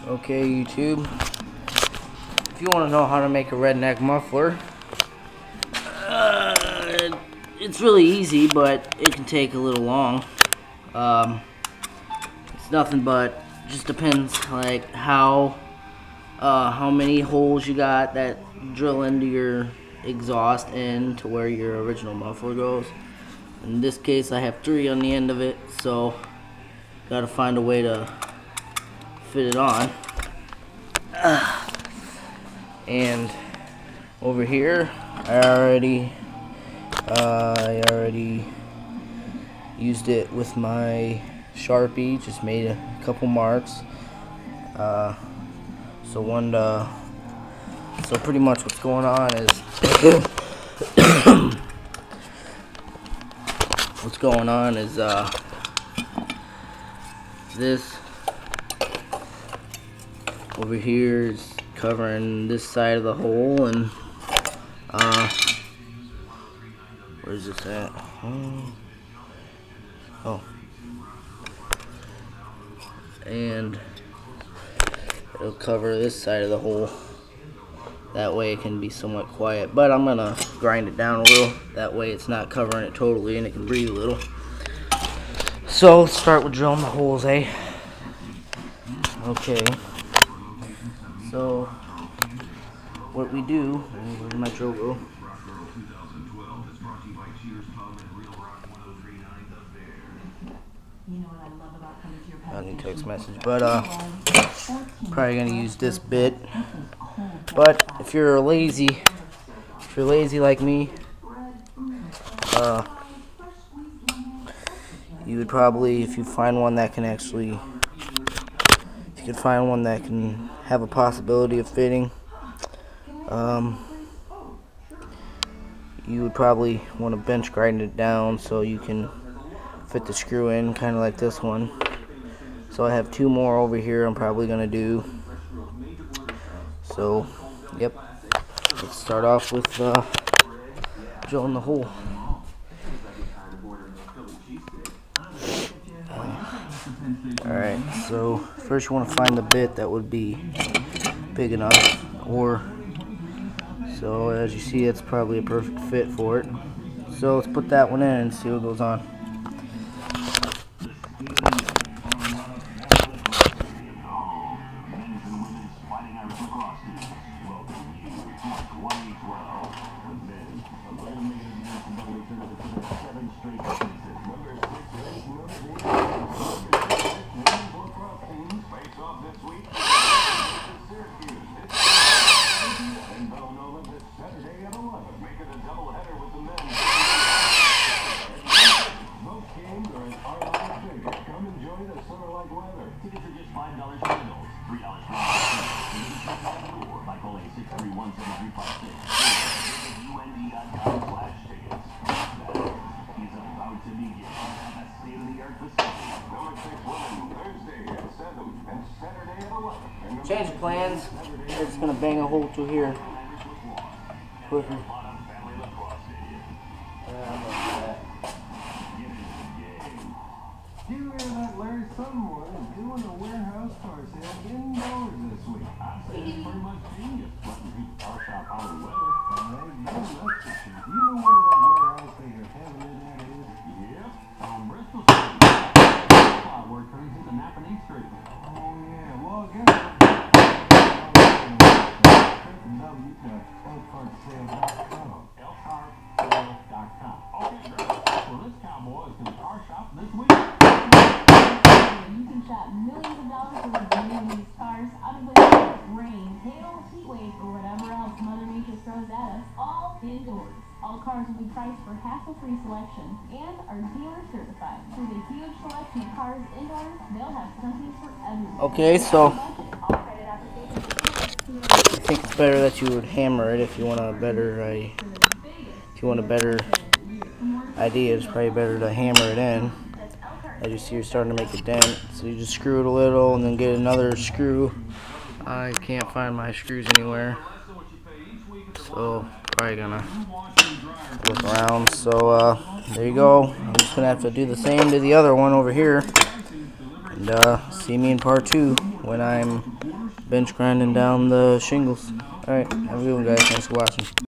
Okay, YouTube, if you want to know how to make a redneck muffler, it's really easy, but it can take a little long. It's nothing but, just depends like how many holes you got that drill into your exhaust and to where your original muffler goes. In this case, I have 3 on the end of it, so gotta find a way to fit it on. And over here, I already used it with my Sharpie. Just made a couple marks. So pretty much what's going on is this over here is covering this side of the hole, and where's this at? Oh, and it'll cover this side of the hole. That way it can be somewhat quiet, but I'm gonna grind it down a little. That way it's not covering it totally and it can breathe a little. So let's start with drilling the holes, eh? Okay. So what we do, where did my drill go? I need text message, but probably gonna use this bit. But if you're lazy like me, you would probably, if you find one that can actually, if you could find one that can have a possibility of fitting, you would probably want to bench grind it down so you can fit the screw in, kind of like this one. So I have 2 more over here I'm probably gonna do. So yep, let's start off with drilling the hole. Alright, so first you want to find the bit that would be big enough, so as you see, it's probably a perfect fit for it. So let's put that one in and see what goes on. Tickets are just $5 shingles, $3 by calling 631-7356. UND.com/tickets. That is about to begin. A state-of-the-art facility. Number 6 women, Thursday at 7 and Saturday at 11. Change of plans. We're just gonna bang a hole through here. Quicker. Do you hear that, Larry? Someone is doing a warehouse car sale indoors this week. I say it's pretty much genius. Letting people car shop out of the weather. That's for sure. Do you know where that warehouse they are having it at is? Yep, on Bristol Street. Where it turns into Napanee Street. Oh, yeah. Well, guess what? www.elcartsale.com. elcartsale.com. Okay, great. So this cowboy is going to car shop this week. You can shop millions of dollars worth of new these cars out of the way, rain, hail, heat wave, or whatever else Mother Nature throws at us, all indoors. All cars will be priced for hassle-free selection and are dealer certified. Through the huge selection of cars indoors, they'll have something for everyone. Okay, so I think it's better that you would hammer it if you want a better idea. It's probably better to hammer it in. As you see, you're starting to make a dent, so you just screw it a little and then get another screw. I can't find my screws anywhere, so probably gonna look around. So there you go. I'm just gonna have to do the same to the other one over here, and And see me in part 2 when I'm bench grinding down the shingles. Alright, have a good one, guys. Thanks for watching.